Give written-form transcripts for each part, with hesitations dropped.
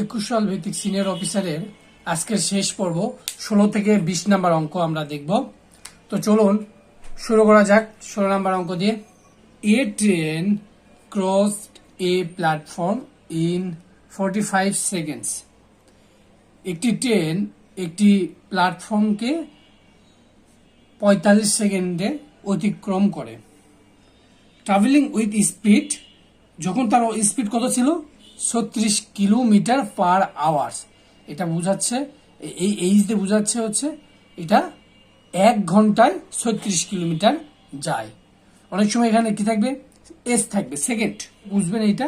21 সাল ভিত্তিক সিনিয়র অফিসারের আজকের শেষ পর্ব 16 থেকে 20 নাম্বার অঙ্ক আমরা দেখব। তো চলুন শুরু করা যাক 16 নাম্বার অঙ্ক দিয়ে। A train crossed a platform in 45 seconds. একটি ট্রেন একটি প্ল্যাটফর্মকে 45 সেকেন্ডে অতিক্রম করে। ট্রাভেলিং উইথ স্পিড, যখন তার স্পিড কত ছিল 36 কিলোমিটার পার আওয়ার্স। এটা বোঝাচ্ছে এই দিয়ে বোঝাচ্ছে হচ্ছে এটা 1 ঘন্টায় 36 কিলোমিটার যায়। অনেক সময় এখানে কি থাকবে, এস থাকবে, সেকেন্ড, বুঝবেন এইটা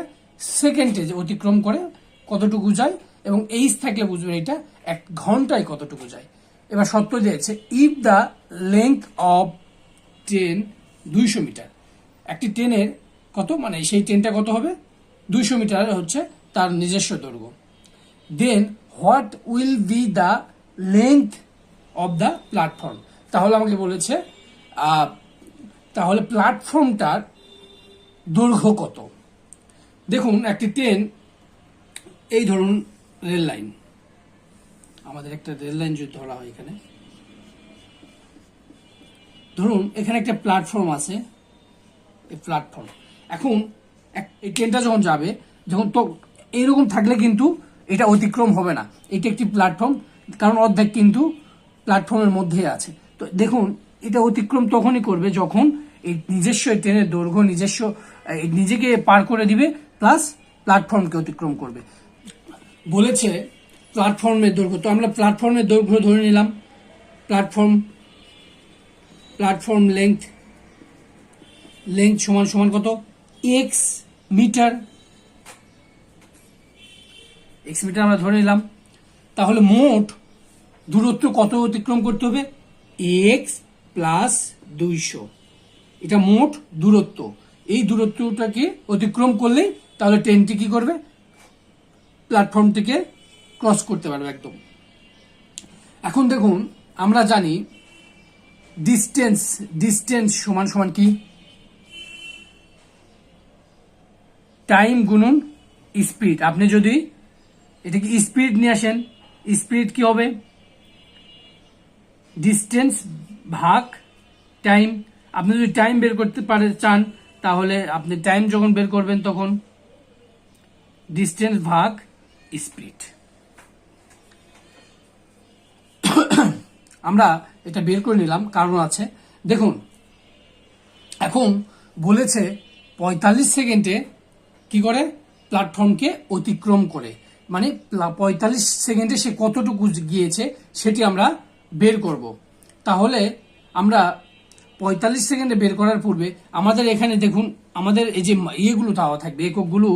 সেকেন্ডে যে অতিক্রম করে কতটুকু যায়, এবং এইচ থাকলে বুঝবেন এটা 1 ঘন্টায় কতটুকু যায়। এবার শর্ত দিয়েছে if the length of train 200 metre. একটি ট্রেনের কত, মানে সেই ট্রেনটা কত হবে 200 মিটার হচ্ছে তার নিজস্ব দৈর্ঘ্য। Then what will be the length of the platform. তাহলে আমাকে বলেছে তাহলে প্ল্যাটফর্মটার দৈর্ঘ্য কত। দেখুন একটি ট্রেন, এই ধরুন রেল লাইন, আমাদের একটা রেল লাইন যদি ধরা হয়, এখানে ধরুন এখানে একটা প্ল্যাটফর্ম আছে, এই প্ল্যাটফর্ম। এখন এই ট্রেনটা যখন যাবে, যখন তো এইরকম থাকলে কিন্তু এটা অতিক্রম হবে না। এটা একটি প্ল্যাটফর্ম, কারণ অর্ধেক কিন্তু প্ল্যাটফর্মের মধ্যে আছে। তো দেখুন এটা অতিক্রম তখনই করবে যখন এই নিজস্ব ট্রেনের দৈর্ঘ্য নিজস্ব নিজেকে পার করে দিবে, প্লাস প্ল্যাটফর্মকে অতিক্রম করবে। বলেছে প্ল্যাটফর্মের দৈর্ঘ্য, তো আমরা প্ল্যাটফর্মের দৈর্ঘ্য ধরে নিলাম। প্ল্যাটফর্ম লেংথ সমান সমান কত, এক্স মিটার আমরা ধরে নিলাম। তাহলে মোট দূরত্ব কত অতিক্রম করতে হবে, এক্স প্লাস 200। এটা মোট দূরত্ব। এই দূরত্বটাকে অতিক্রম করলেই তাহলে ট্রেনটি কি করবে, প্ল্যাটফর্ম থেকে ক্রস করতে পারবে একদম। এখন দেখুন আমরা জানি ডিস্টেন্স সমান সমান কি, টাইম গুণন স্পিড। আপনি যদি এটাকে স্পিড নিয়ে আসেন, স্পিড কি হবে, ডিস্টেন্স ভাগ টাইম। আপনি যদি টাইম বের করতে চান, তাহলে আপনি টাইম যখন বের করবেন তখন ডিস্টেন্স ভাগ স্পিড। আমরা এটা বের করে নিলাম, কারণ আছে। দেখুন এখন বলেছে 45 সেকেন্ডে কি করে প্ল্যাটফর্মকে অতিক্রম করে, মানে 45 সেকেন্ডে সে কতটুকু গিয়েছে সেটি আমরা বের করব। তাহলে আমরা 45 সেকেন্ডে বের করার পূর্বে আমাদের এখানে দেখুন আমাদের এই যে ইয়েগুলো দেওয়া থাকবে, এককগুলো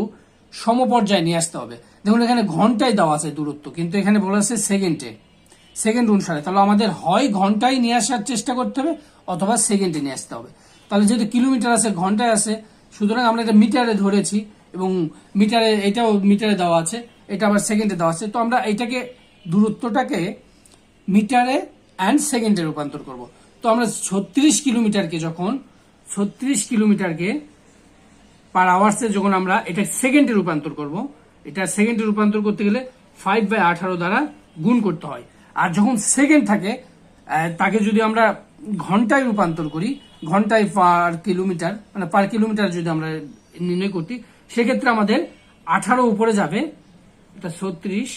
সমপর্যায়ে নিয়ে আসতে হবে। দেখুন এখানে ঘন্টায় দেওয়া আছে দূরত্ব, কিন্তু এখানে বলা আছে সেকেন্ড অনুসারে। তাহলে আমাদের হয় ঘন্টায় নিয়ে আসার চেষ্টা করতে হবে, অথবা সেকেন্ডে নিয়ে আসতে হবে। তাহলে যেহেতু কিলোমিটার আছে, ঘন্টায় আছে, সুতরাং আমরা এটা মিটারে ধরেছি, এবং মিটারে এটাও মিটারে দেওয়া আছে, এটা আবার সেকেন্ডে দেওয়া আছে। তো আমরা এটাকে দূরত্বটাকে মিটারে অ্যান্ড সেকেন্ডে রূপান্তর করব। তো আমরা 36 কিলোমিটারকে পার আওয়ার্সে যখন আমরা এটা সেকেন্ডে রূপান্তর করব, এটা সেকেন্ডে রূপান্তর করতে গেলে 5/18 দ্বারা গুণ করতে হয়। আর যখন সেকেন্ড থাকে তাকে যদি আমরা ঘন্টায় রূপান্তর করি, ঘন্টায় পার কিলোমিটার, মানে পার কিলোমিটার যদি আমরা নির্ণয় করতে, সেক্ষেত্রে আমাদের 18 উপরে যাবে, এটা 36,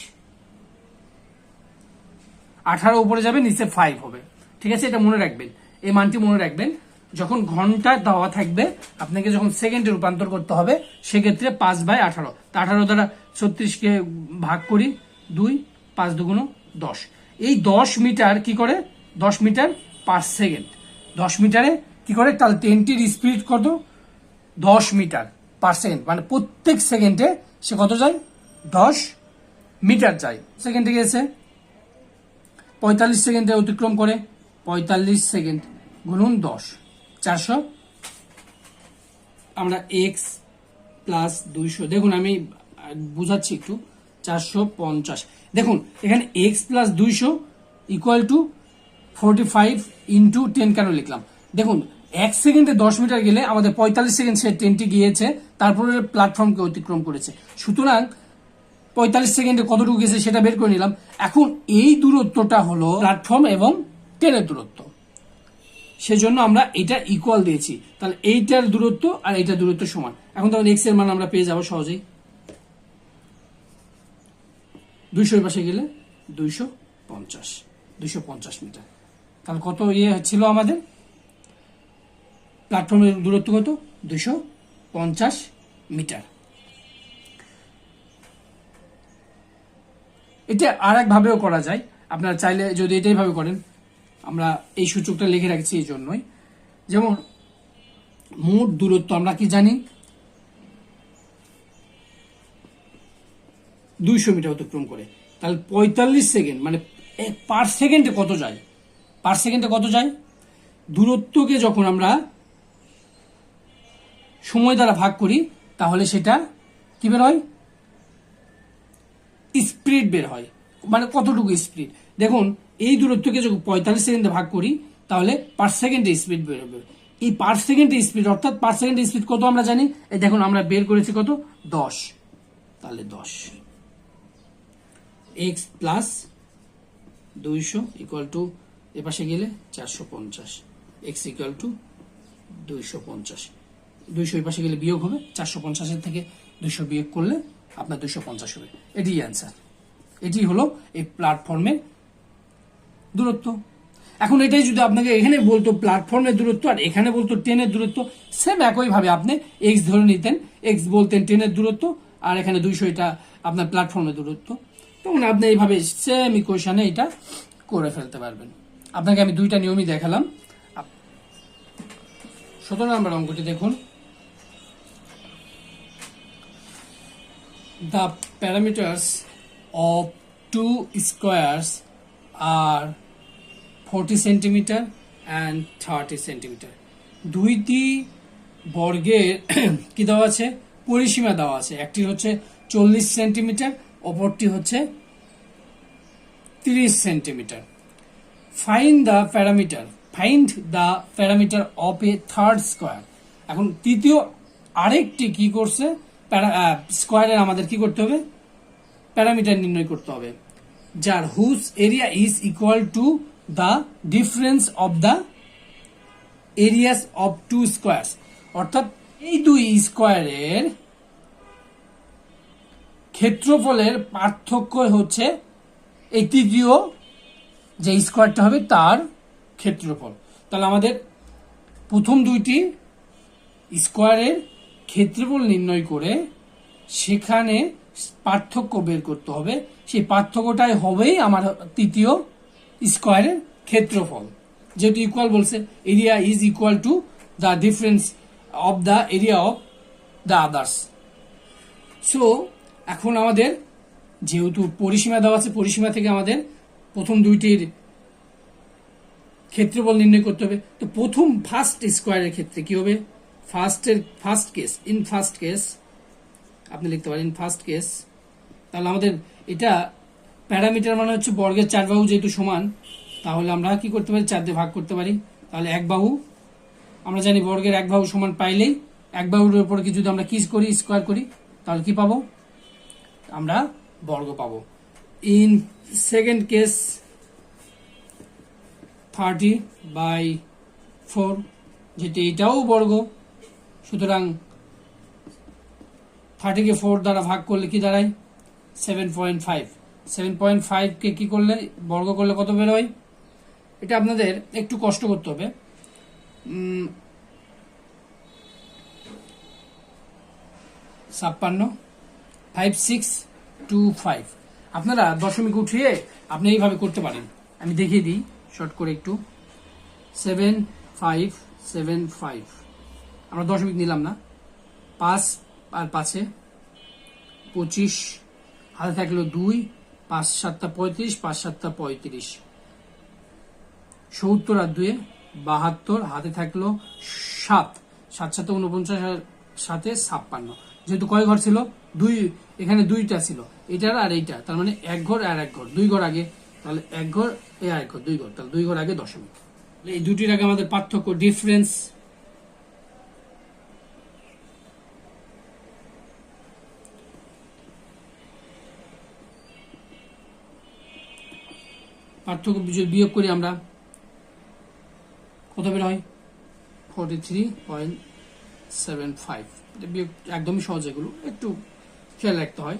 18 উপরে যাবে, নিচে 5 হবে। ঠিক আছে, এটা মনে রাখবেন, এই মানটি মনে রাখবেন। যখন ঘন্টা দেওয়া থাকবে, আপনাকে যখন সেকেন্ডে রূপান্তর করতে হবে, সেক্ষেত্রে 5/18। 18 দ্বারা 36কে ভাগ করি 2, 5 2 10। এই 10 মিটার কি করে, 10 মিটার পার সেকেন্ড। 10 মিটারে কি করে, তাহলে ট্রেনটির স্পিড কত, 10 মিটার পার সেকেন্ড, মানে প্রত্যেক সেকেন্ডে সে কত যায়, 10 মিটার যায়। সেকেন্ডে গেছে 45 সেকেন্ডে অতিক্রম করে, 45 সেকেন্ড গুণন 10, 400। আমরা এক্স প্লাস 200, দেখুন আমি বুঝাচ্ছি একটু, 450। দেখুন এখানে x plus 200 equal to 45 into 10 কেন লিখলাম, দেখুন 1 সেকেন্ডে 10 মিটার গেলে আমাদের 45 সেকেন্ড সে ট্রেনটি গিয়েছে, তারপরে প্ল্যাটফর্মকে অতিক্রম করেছে। সুতরাং 45 সেকেন্ডে কতটুকু গেছে সেটা বের করে নিলাম। এখন এই দূরত্বটা হলো প্ল্যাটফর্ম এবং ট্রেনের দূরত্ব, সেজন্য আমরা এটা ইকুয়াল দিয়েছি। তাহলে এইটার দূরত্ব আর এইটার দূরত্ব সমান। এখন তখন এক্স এর মান আমরা পেয়ে যাবো সহজেই। 200 পাশে গেলে 250 মিটার। তাহলে কত ছিল আমাদের প্ল্যাটফর্মের দূরত্ব কত? 250 মিটার। এটা আর এক ভাবেও করা যায়, আপনারা চাইলে যদি এটাই ভাবে করেন। আমরা এই সূচকটা লিখে রাখছি এই জন্যই, যেমন মোট দূরত্ব আমরা কি জানি 200 মিটার অতিক্রম করে। তাহলে 45 সেকেন্ড মানে পার সেকেন্ডে কত যায়? পার সেকেন্ডে কত যায়? দূরত্বকে যখন আমরা সময় দ্বারা ভাগ করি তাহলে সেটা কি বের হয়? স্পিড বের হয়। মানে কতটুকু স্পিড। দেখুন এই দূরত্বকে যখন 45 সেকেন্ডে ভাগ করি তাহলে পার সেকেন্ডে স্পিড বের হবে। এই পার সেকেন্ডে স্পিড অর্থাৎ পার সেকেন্ডে স্পিড কত আমরা জানি, এই দেখুন আমরা বের করেছি কত? 10। তাহলে 10 এক্স প্লাস 200 ইকুয়াল টু এপাশে গেলে 450, এক্স ইকুয়াল টু 250। 200 এই পাশে গেলে বিয়োগ হবে, 450 থেকে 200 বিয়োগ করলে আপনার 250 হবে। এটি অ্যান্সার। এটি হলো এই প্ল্যাটফর্মের দূরত্ব। এখন এটাই যদি আপনাকে এখানে বলতো প্ল্যাটফর্মের দূরত্ব আর এখানে বলতো ট্রেনের দূরত্ব, সেম একইভাবে আপনি এক্স ধরে নিতেন, এক্স বলতেন ট্রেনের দূরত্ব আর এখানে 200 এটা আপনার প্ল্যাটফর্মের দূরত্ব। তখন আপনি এইভাবে সেম ইকুয়েশনে এটা করে ফেলতে পারবেন। আপনাকে আমি দুইটা নিয়মই দেখালাম। 17 নম্বর অঙ্কটি দেখুন। The parameters of two squares are 40 centimeter and 30 centimeter. দুইটি বর্গের কি দেওয়া আছে? পরিসীমা দেওয়া আছে। একটি হচ্ছে 40 সেন্টিমিটার, অপরটি হচ্ছে 30 centimetre. Find the parameter of A third square. এখন তৃতীয় আরেকটি কি করছে? স্কোয়ারের আমাদের কি করতে হবে? প্যারামিটার নির্ণয় করতে হবে, যার whose area is equal to the difference of the areas of two squares. অর্থাৎ এই দুই স্কোয়ারের ক্ষেত্রফলের পার্থক্য হচ্ছে এই তৃতীয় যে স্কোয়ারটা হবে তার ক্ষেত্রফল। তাহলে আমাদের প্রথম দুইটি স্কোয়ারের ক্ষেত্রফল নির্ণয় করে সেখানে পার্থক্য বের করতে হবে। সেই পার্থক্যটাই হবেই আমার তৃতীয় স্কোয়ারের ক্ষেত্রফল। যেহেতু ইকুয়াল বলছে, area is equal to the difference of the area of the others. So এখন আমাদের যেহেতু পরিসীমা দেওয়া আছে, পরিসীমা থেকে আমাদের প্রথম দুইটির ক্ষেত্রফল নির্ণয় করতে হবে। তো প্রথম ফার্স্ট স্কোয়ারের ক্ষেত্রে কি হবে? ফার্স্ট কেস আপনি লিখতে পারেন ফার্স্ট কেস। তাহলে আমাদের এটা প্যারামিটার মানে হচ্ছে বর্গের 4 বাহু যেহেতু সমান, তাহলে আমরা কি করতে পারি? 4 দিয়ে ভাগ করতে পারি। তাহলে এক বাহু, আমরা জানি বর্গের এক বাহু সমান পাইলেই এক বাহুর উপর কি যদি আমরা কি করি? স্কোয়ার করি, তাহলে কি পাবো? আমরা বর্গ পাবো। ইন সেকেন্ড কেস 30/4, যেটি এটাও বর্গ, সুতরাং 30 কে 4 দ্বারা ভাগ করলে কি দাঁড়ায়? 7.5। 7.5 কে কি করলে বর্গ করলে কত বের হয়? এটা আপনাদের একটু কষ্ট করতে হবে। 5625। আপনারা দশমিক উঠিয়ে আপনি এইভাবে করতে পারেন, আমি দেখিয়ে দিই শর্ট করে একটু। 7575 আমরা দশমিক নিলাম না। 5 আর 5 25, হাতে থাকলো 2, 5 7 35, 5 7 35, 70 আর 2 72, হাতে থাকলো 7, 7 7 49, সাথে 56। যেহেতু কয় ঘর ছিল? 2, এখানে 2টা ছিল, এটার আর এইটা, তার মানে এক ঘর আর এক ঘর, 2 ঘর আগে, তাহলে এক ঘর এ আর এক ঘর, 2 ঘর, তাহলে 2 ঘর আগে দশমিক। এই দুটির আগে আমাদের পার্থক্য ডিফারেন্স পার্থক্য যদি বিয়োগ করি আমরা কত বের হয় 43.75। বিয়োগ একদমই সহজ, এগুলো একটু খেয়াল রাখতে হয়।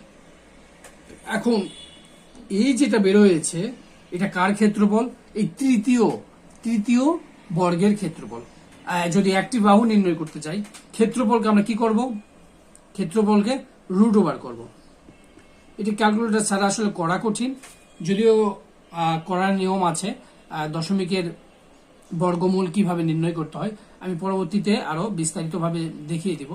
এখন এই যেটা বের হয়েছে এটা কার ক্ষেত্রফল? এই তৃতীয় বর্গের ক্ষেত্রফল। যদি একটি বাহু নির্ণয় করতে চাই, ক্ষেত্রফলকে আমরা কি করব? ক্ষেত্রফলকে রুট ওভার করব। এটি ক্যালকুলেটর ছাড়া আসলে করা কঠিন, যদিও করার নিয়ম আছে। দশমিকের বর্গমূল কিভাবে নির্ণয় করতে হয় আমি পরবর্তীতে আরো বিস্তারিতভাবে দেখিয়ে দিব।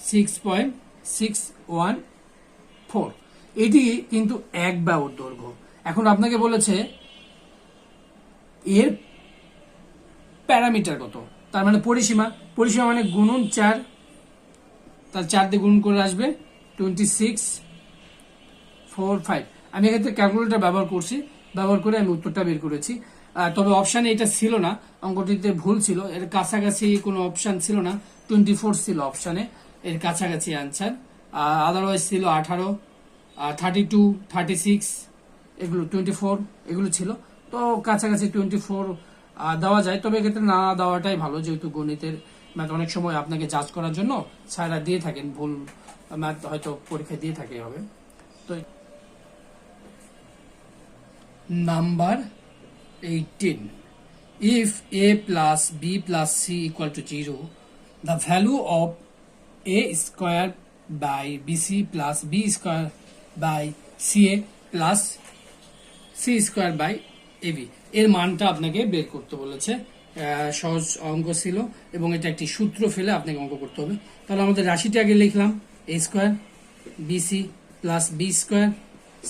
6.614 এটি কিন্তু এক বাহুর দৈর্ঘ্য। এখন আপনাকে বলেছে এর প্যারামিটার কত, তার মানে পরিসীমা মানে গুণন 4, তার 4 দিয়ে গুণ করে আসবে 2645। আমি এক্ষেত্রে ক্যালকুলেটর ব্যবহার করে আমি উত্তরটা বের করেছি। তবে অপশানে এটা ছিল না, অঙ্কটিতে ভুল ছিল, এর কাছাকাছি কোনো অপশান ছিল না। 24 ছিল অপশানে, এর কাছাকাছি অ্যান্সার। আদারওয়াইজ ছিল 18, 32, 36, এগুলো 24 এগুলো ছিল। তো কাছাকাছি 24 দেওয়া যায়, তবে এক্ষেত্রে না দেওয়াটাই ভালো, যেহেতু গণিতের ম্যাথ অনেক সময় আপনাকে জাজ করার জন্য স্যাররা দিয়ে থাকেন, ভুল ম্যাথ হয়তো পরীক্ষায় দিয়ে থাকে হবে। তো number 18, if a plus b plus c equal to 0, the value of a square by bc plus b square by ca plus c square by ab এর মানটা আপনাকে বের করতে বলেছে। সহজ অঙ্ক ছিল এবং এটা একটি সূত্র ফেলে আপনাকে অঙ্ক করতে হবে। তাহলে আমাদের রাশিটা আগে লিখলাম, a square bc plus b square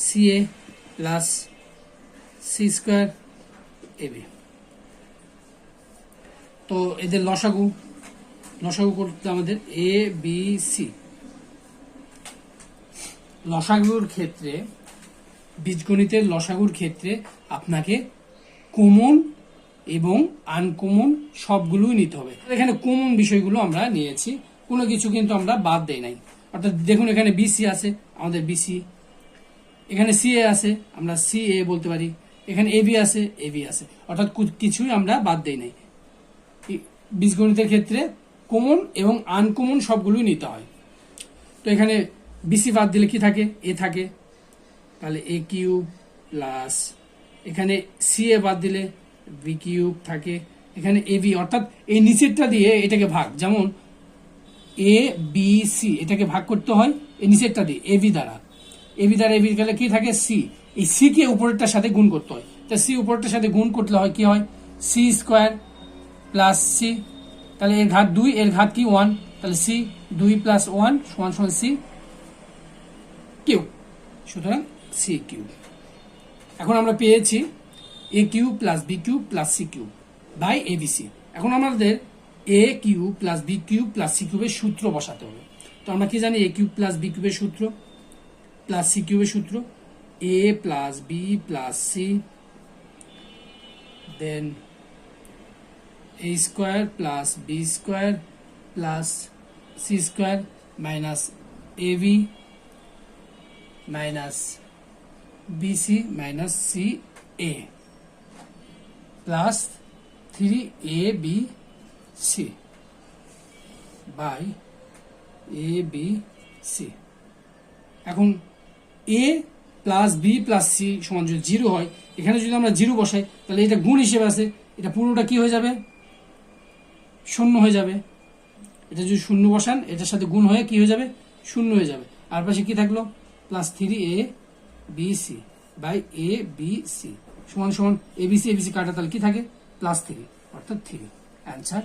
ca plus c square ab। তো এদের লসাগু করতে আমাদের এ বি সি। লসাগুর ক্ষেত্রে, বীজগণিতের লসাগুর ক্ষেত্রে আপনাকে কমন এবং আনকমন সবগুলোই নিতে হবে। এখানে কমন বিষয়গুলো আমরা নিয়েছি, কোনো কিছু কিন্তু আমরা বাদ দেই নাই। অর্থাৎ দেখুন এখানে বিসি আছে, আমাদের বিসি, এখানে সিএ আছে, আমরা সিএ বলতে পারি, এখানে এবি আছে, এবি আছে, অর্থাৎ কিছুই আমরা বাদ দেই নাই। বীজগণিতের ক্ষেত্রে কমন এবং আনকমন সবগুলোই নিতে হয়। তো এখানে বিসি বাদ দিলে কি থাকে? এ থাকে, তাহলে এ কিউব প্লাস এখানে সি এ বাদ দিলে বি কিউব থাকে, এখানে এ বি, অর্থাৎ এই নিচেরটা দিয়ে এটাকে ভাগ, যেমন এ বি সি এটাকে ভাগ করতে হয় এই নিচেরটা দিয়ে এ বি দ্বারা গেলে কি থাকে? সি। এই সি কে উপরেরটার সাথে গুণ করতে হয়, তা সি উপরেরটার সাথে গুণ করতে হয় কি হয়? সি স্কোয়ার প্লাস সি, তাহলে এর ঘাত 2, এর ঘাত কি 1, তাহলে সি 2 প্লাস 1 সমান সমান সি কিউব, সুতরাং সি কিউব। এখন আমরা পেয়েছি A cube plus B cube plus C cube by ABC. এখন আমাদের A cube plus B cube plus C কিউবের সূত্র বসাতে হবে। তো আমরা কি জানি? এ কিউব প্লাস বি কিউবের সূত্র প্লাস সি কিউবের সূত্র A plus B plus C, then a square plus b square plus c square minus ab minus bc minus ca plus 3abc by abc। এখন a plus B plus c সমান যদি 0 হয়, এখানে যদি আমরা 0 বসাই তাহলে এটা গুণ হিসেবে আছে, এটা পুরোটা কি হয়ে যাবে? শূন্য হয়ে যাবে। এটা যদি শূন্য বসান, এটার সাথে গুণ হয়ে কি হয়ে যাবে? শূন্য হয়ে যাবে। আর পাশে কি থাকলো? প্লাস 3abc বাই abc সমান সমান abc কাটা, তাহলে কি থাকে? প্লাস 3, অর্থাৎ 3, অ্যান্সার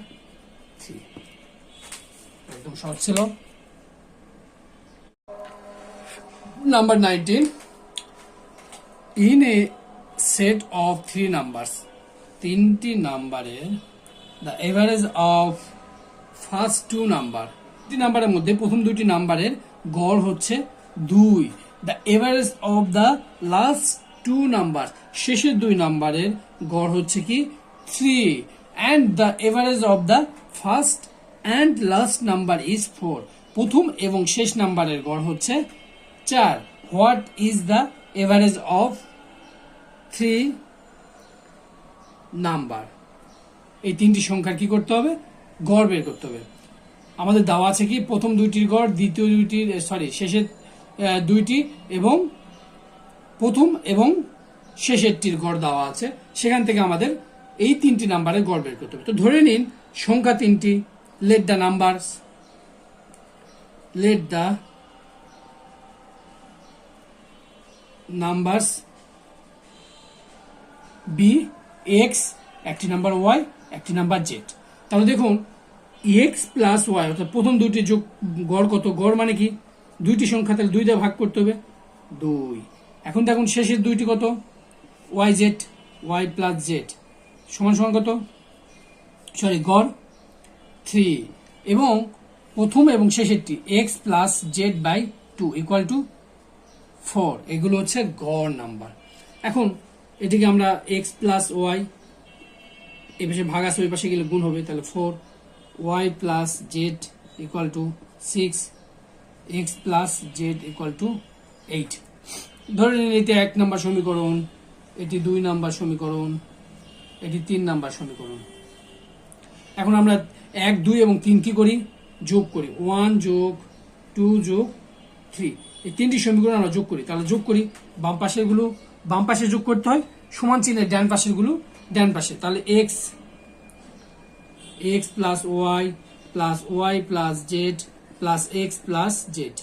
3। একদম সহজ ছিল। Number 19, in a set of 3 numbers, 3টি নাম্বারের the average of first 2 number, 3 নাম্বারের মধ্যে প্রথম 2টি নাম্বারের গড় হচ্ছে 2, the average of the last 2 numbers, শেষের 2 নাম্বারের গড় হচ্ছে কি? 3, and the average of the first and last number is 4, প্রথম এবং শেষ নাম্বারের গড় হচ্ছে 4. What is the average of 3 number. এই তিনটি সংখ্যার কি করতে হবে, গড় বের করতে হবে। আমাদের দেওয়া আছে কি প্রথম দুইটির গড়, দ্বিতীয় দুইটির শেষের দুইটি এবং প্রথম এবং শেষেরটির গড় দেওয়া আছে। সেখান থেকে আমাদের এই তিনটি নাম্বারের গড় বের করতে হবে। তো ধরে নিন সংখ্যা তিনটি, let the numbers be x, একটি নাম্বার ওয়াই, একটি নাম্বার জেড। তাহলে দেখুন এক্স প্লাস ওয়াই অর্থাৎ প্রথম দুইটি যোগ গড় কত, গড় মানে কি দুইটি সংখ্যা, তাহলে 2 দিয়ে ভাগ করতে হবে 2। এখন দেখুন শেষের দুইটি কত, Y Z, Y plus Z সমান সমান কত, গড় 3, এবং প্রথম এবং শেষেরটি X plus Z by 2 equal to 4। এগুলো হচ্ছে গড় নাম্বার। এখন এটিকে আমরা এক্স প্লাস ওয়াই, এই পাশে ভাগ আছে ওই পাশে গেলে গুণ হবে, তাহলে 4, y plus z equal to 6, x plus z equal to 8। ধরে নিন এটি 1 নাম্বার সমীকরণ, এটি 2 নাম্বার সমীকরণ, এটি 3 নাম্বার সমীকরণ। এখন আমরা 1, 2 এবং 3 কি করি, যোগ করি। 1 যোগ 2 যোগ 3, এই তিনটি সমীকরণ আমরা যোগ করি। তাহলে যোগ করি, বাম পাশেরগুলো বাম পাশে যোগ করতে হয়, সমান চিহ্নের ডান পাশেরগুলো ডান পাশে। তাহলে x plus y plus z plus x plus z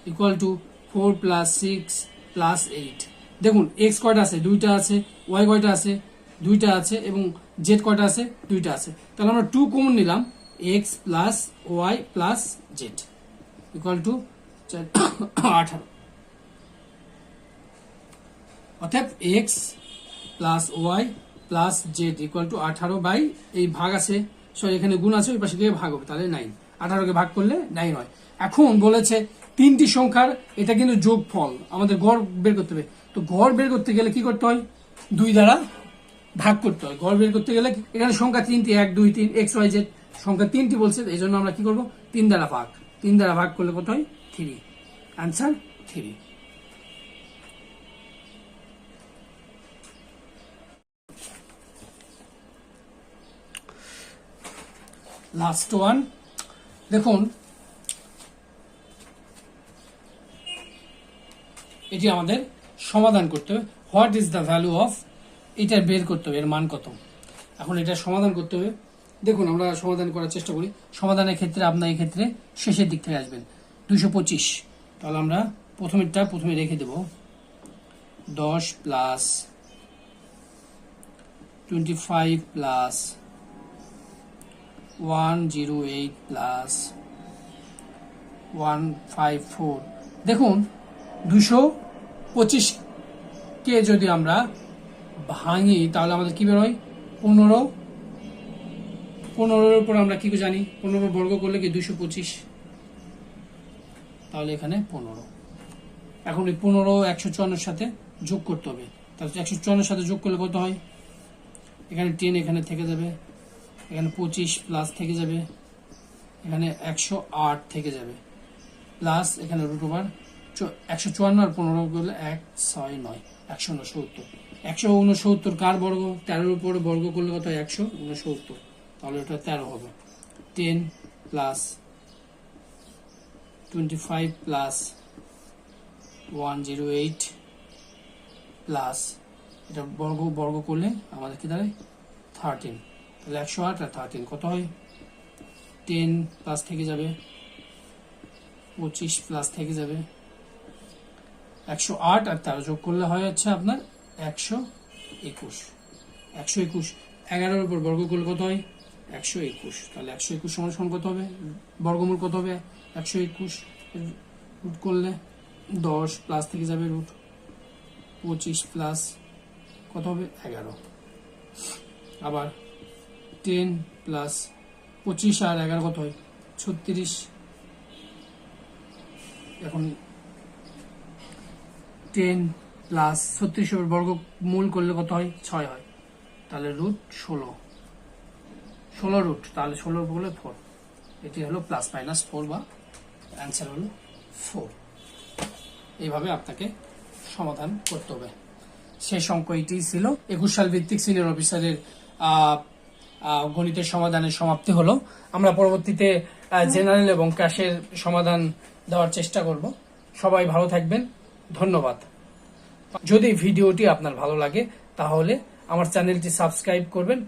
equal to 4 plus 6 plus 8। দেখুন এক্স কয়টা আছে, 2টা আছে, ওয়াই কয়টা আছে, 2টা আছে, এবং জেড কয়টা আছে, 2টা আছে। তাহলে আমরা 2 কমন নিলাম, x plus y plus z equal to 18। অর্থাৎ x plus y plus z equal to 18 by, এই ভাগ আছে এখানে গুণ আছে ওই পাশে গিয়ে ভাগ হবে, তাহলে 9। 18কে ভাগ করলে 9 হয়। এখন বলেছে তিনটি সংখ্যার এটা কিন্তু যোগফল, আমাদের গড় বের করতে হবে। তো গড় বের করতে গেলে কি করতে হয়, 2 দ্বারা ভাগ করতে হয়। গড় বের করতে গেলে এখানে সংখ্যা 3টি, 1 2 3, এক্স ওয়াই জেড সংখ্যা 3টি বলছে, এই জন্য আমরা কি করবো, 3 দ্বারা ভাগ। 3 দ্বারা ভাগ করলে কত হয়, 3। আনসার 3। লাস্ট ওয়ান দেখুন, এটি আমাদের সমাধান করতে হবে। What is the value of, এটা বের করতে হবে, এর মান কত। এখন এটা সমাধান করতে হবে। দেখুন আমরা সমাধান করার চেষ্টা করি। সমাধানের ক্ষেত্রে আপনার এই ক্ষেত্রে শেষের দিক থেকে আসবেন 225। তাহলে আমরা প্রথমে রেখে দেব 10 প্লাস 25 প্লাস 108 প্লাস 154। দেখুন 225 কে যদি আমরা ভাঙি তাহলে আমাদের কি বেরোয়, 15। 15-এর উপর আমরা কি জানি, 15 বর্গ করলে কি 225, তাহলে এখানে 15। এখন এই 15 154-এর সাথে যোগ করতে হবে। তাহলে 154-এর সাথে যোগ করলে কত হয়, এখানে 10 এখানে থেকে যাবে, এখানে 25 প্লাস থেকে যাবে, এখানে 108 থেকে যাবে, প্লাস এখানে রুট ওভার 154 আর 15 করলে 169, 169। 169 কার বর্গ, 13-এর উপরে বর্গ করলে কত হয়, 169, তাহলে এটা 13 হবে। 10 প্লাস 25 প্লাস 108 প্লাস এটা বর্গ করলে আমাদের কি দাঁড়ায় 13, তাহলে 108 আর 13 কত হয়, 10 প্লাস থেকে যাবে, 25 প্লাস থেকে যাবে, 108 আর 13 যোগ করলে হয় হচ্ছে আপনার 121। 121 11-এর উপর বর্গ করলে কত হয়, 121। তাহলে 121 সমান কত হবে, বর্গমূল কত হবে, 121 রুট করলে 10 প্লাস থেকে যাবে রুট 25 প্লাস কত হবে 11। আবার 10 প্লাস 25 আর 11 কত হয়, 36। এখন 10 প্লাস 36 বর্গমূল করলে কত হয়, 6 হয়, তাহলে রুট 16 রুট, তাহলে 16 বলে 4। এটি হলো প্লাস মাইনাস 4 বা অ্যান্সার হলো 4। এইভাবে আপনাকে সমাধান করতে হবে। শেষ অঙ্ক এটিই ছিল। 21 সাল ভিত্তিক সিনিয়র অফিসারের গণিতের সমাধানের সমাপ্তি হলো। আমরা পরবর্তীতে জেনারেল এবং ক্যাশের সমাধান দেওয়ার চেষ্টা করব। সবাই ভালো থাকবেন, ধন্যবাদ। যদি ভিডিওটি আপনার ভালো লাগে তাহলে আমার চ্যানেলটি সাবস্ক্রাইব করবেন।